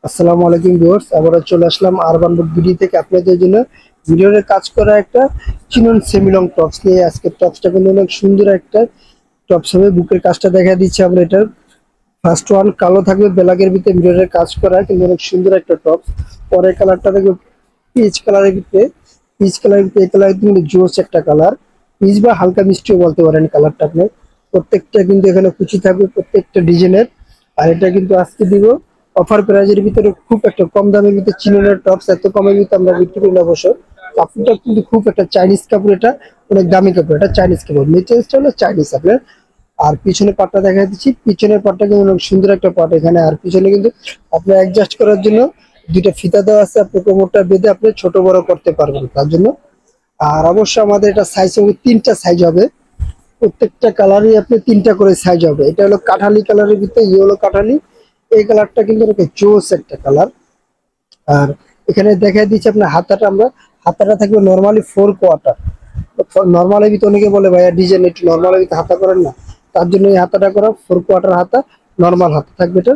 আসসালামু আলাইকুম ভিউয়ার্স, আবার চলে আসলাম আরবান বুক ভিডিও থেকে আপনাদের জন্য ভিডিওর কাজ করা একটা চিনন সেমি লং টপস নিয়ে। আজকে টপসটা কিন্তু অনেক সুন্দর একটা টপস হবে। বুকের কাজটা দেখা দিচ্ছি আমরা। এটার ফার্স্ট ওয়ান কালো থাকবে, ব্ল্যাকের ভিতরে ভিডিওর কাজ করা, কিন্তু অনেক সুন্দর একটা টপস। পরের কালারটা দেখবে পিচ কালারের ভিতরে, পিচ কালারের ভিতরে এই কালার কিন্তু জোস একটা কালার, পিচ বা হালকা মিষ্টিও বলতে পারেন কালারটা আপনি। প্রত্যেকটা কিন্তু এখানে কুচি থাকবে প্রত্যেকটা ডিজাইনের। আর এটা কিন্তু আজকে দিব অফার প্রাইজের ভিতরে, খুব একটা কম দামের ভিতরে চিননের টপস এত কমের ভিতরে আমরা বিক্রি করি না। অবশ্য কাপড়টা কিন্তু খুব একটা চাইনিজ কাপড়, এটা অনেক দামি কাপড়, এটা চাইনিজ কাপড়, মেটেরিয়ালসটা হলো চাইনিজ আপনার। আর পিছনের পাটটা দেখা দিচ্ছি, পিছনের পাটটা কিন্তু অনেক সুন্দর একটা পাট এখানে। আর পিছনে কিন্তু আপনার অ্যাডজাস্ট করার জন্য দুইটা ফিতা দেওয়া আছে, আপনি কোমরটা বেঁধে আপনি ছোট বড় করতে পারবেন তার জন্য। আর অবশ্যই আমাদের এটা সাইজ হবে, তিনটা সাইজ হবে, প্রত্যেকটা কালারই আপনি তিনটা করে সাইজ হবে। এটা হলো কাঠালি কালারের ভিতরে ইয়েলো কাঠালি, এই কালারটা কিন্তু জোস একটা কালার। আর এখানে দেখা দিচ্ছি আপনার হাতাটা, আমরা হাতাটা থাকবে নর্মালি 4 কোয়ার্টার। নর্মালের ভিতরে অনেকে বলে ভাইয়া ডিজাইন একটু নর্মালের ভিতরে হাতা করেন না, তার জন্য এই হাতাটা করা 4 কোয়ার্টার হাতা, নর্মাল হাতা থাকবে এটা।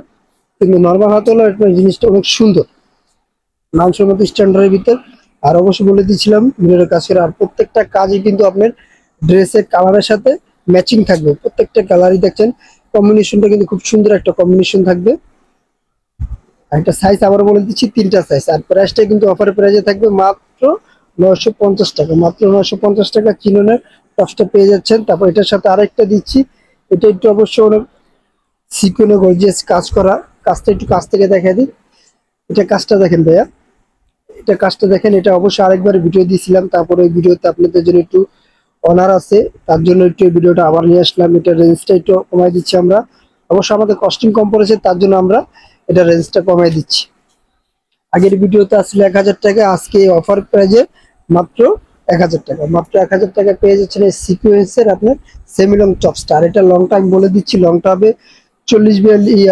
কিন্তু নর্মাল হাতা হলো জিনিসটা অনেক সুন্দর, মাংসের মতো স্ট্যান্ডার্ডের ভিতর। আর অবশ্যই বলে দিয়েছিলাম ভিডিওর কাছে, আর প্রত্যেকটা কাজই কিন্তু আপনার ড্রেসের কালারের সাথে ম্যাচিং থাকবে। প্রত্যেকটা কালারই দেখছেন কম্বিনেশনটা কিন্তু খুব সুন্দর একটা কম্বিনেশন থাকবে। একটা সাইজ আবার বলে দিচ্ছি, তিনটা সাইজ। আর প্রাইসটা কিন্তু অফারের প্রাইসে থাকবে মাত্র 950 টাকা, মাত্র 950 টাকা চিননের টপসটা পেয়ে যাচ্ছেন। তারপর এটার সাথে আরেকটা দিচ্ছি, এটা একটু অবশ্য অনেক সিকোয়েন্স গর্জিয়াস কাজ করা। কাজটা একটু কাছ থেকে দেখা দিই, এটা কাজটা দেখেন ভাইয়া, এটা কাজটা দেখেন। এটা অবশ্যই আরেকবার ভিডিও দিয়েছিলাম, তারপরে ওই ভিডিওতে আপনাদের জন্য একটু অনার আছে, তার জন্য একটু এই ভিডিওটা আবার নিয়ে আসলাম। এটা রেঞ্জটা একটু কমাই দিচ্ছি আমরা, অবশ্য আমাদের কস্টিং কম পড়েছে তার জন্য আমরা এটা রেঞ্জটা কমাই দিচ্ছি। আগের ভিডিওতে আসলে 1000 টাকা, আজকে অফার প্রাইজে মাত্র 1000 টাকা, মাত্র 1000 টাকা পেয়ে যাচ্ছেন এই সিকুয়েন্সের আপনার সেমি লং টপসটা। আর এটা লংটা আমি বলে দিচ্ছি, লংটা হবে 42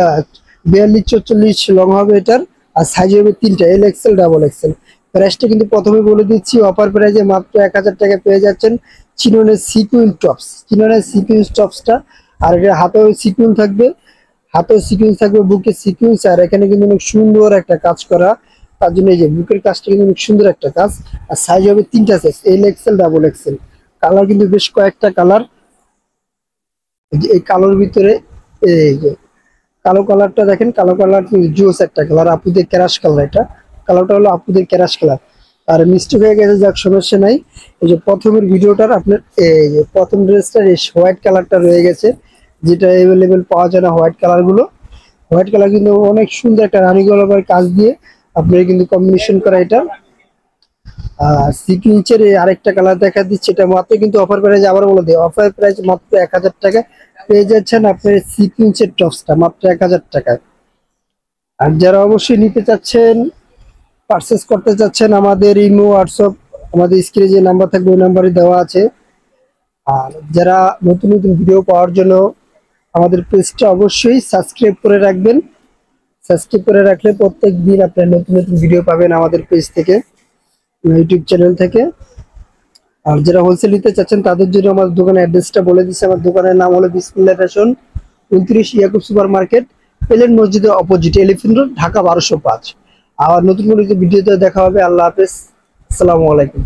42 লং হবে এটার। আর সাইজ হবে তিনটা, এল এক্সেল ডাবল এক্সেল। প্রাইসটা কিন্তু প্রথমে বলে দিচ্ছি, অফার প্রাইজে মাত্র 1000 টাকা পেয়ে যাচ্ছেন চিননের সিকুয়েন্স টপস, চিননের সিকুয়েন্স টপসটা। আর এটা হাতেও সিকুয়েন্স থাকবে, হাতেও সিকুয়েন্স থাকবে, বুকে সিকুয়েন্স। আর এখানে কিন্তু অনেক সুন্দর একটা কাজ করা, তার জন্য এই যে বুকের কাজটা কিন্তু অনেক সুন্দর একটা কাজ। আর সাইজ হবে তিনটা size, L XL double XL. Colour কিন্তু বেশ কয়েকটা কালার, এই কালোর ভিতরে এই যে কালো কালারটা দেখেন, কালো কালার জোস একটা কালার, আপুদের ক্যারাশ কালার। এটা কালারটা হলো আপুদের ক্যারাশ কালার। আর মিষ্টি হয়ে গেছে, যাক সমস্যা নাই। এই যে প্রথমের ভিডিওটার আপনার এই যে প্রথম ড্রেসটার হোয়াইট কালারটা রয়ে গেছে, যেটা অ্যাভেলেবেল পাওয়া যায় না হোয়াইট কালার গুলো। হোয়াইট কালার কিন্তু অনেক সুন্দর একটা রানী গোলাপের কাজ দিয়ে আপনারা কিন্তু কম্বিনেশন করা এটা। আর সিকুয়েন্সের আরেকটা কালার দেখা দিচ্ছে, এটা মাত্র কিন্তু অফার প্রাইস, আবার বলে দিই অফার প্রাইস মাত্র 1000 টাকা পেয়ে যাচ্ছেন আপনার সিকুয়েন্সের টপসটা মাত্র 1000 টাকায়। আর যারা অবশ্যই নিতে চাচ্ছেন, পারচেস করতে চাচ্ছেন, আমাদের ইমো হোয়াটসঅ্যাপ আমাদের স্ক্রিনে যে নাম্বার থাকবে ওই নাম্বারে দেওয়া আছে। আর যারা নতুন নতুন ভিডিও পাওয়ার জন্য আমাদের পেজটা অবশ্যই সাবস্ক্রাইব করে রাখবেন। সাবস্ক্রাইব করে রাখলে প্রত্যেক দিন আপনার নতুন নতুন ভিডিও পাবেন আমাদের পেজ থেকে, ইউটিউব চ্যানেল থেকে। আর যারা হোলসেল নিতে চাচ্ছেন তাদের জন্য আমার দোকানের অ্যাড্রেসটা বলে দিচ্ছি। আমার দোকানের নাম হলো বিসমিল্লাহ ফ্যাশন, 29 ইয়াকুব সুপার মার্কেট, এলেন মসজিদের অপোজিট, এলিফ্যান্ট রোড, ঢাকা 1205। আর নতুন কোনো ভিডিওতে দেখা হবে। আল্লাহ হাফেজ, আসসালামু আলাইকুম।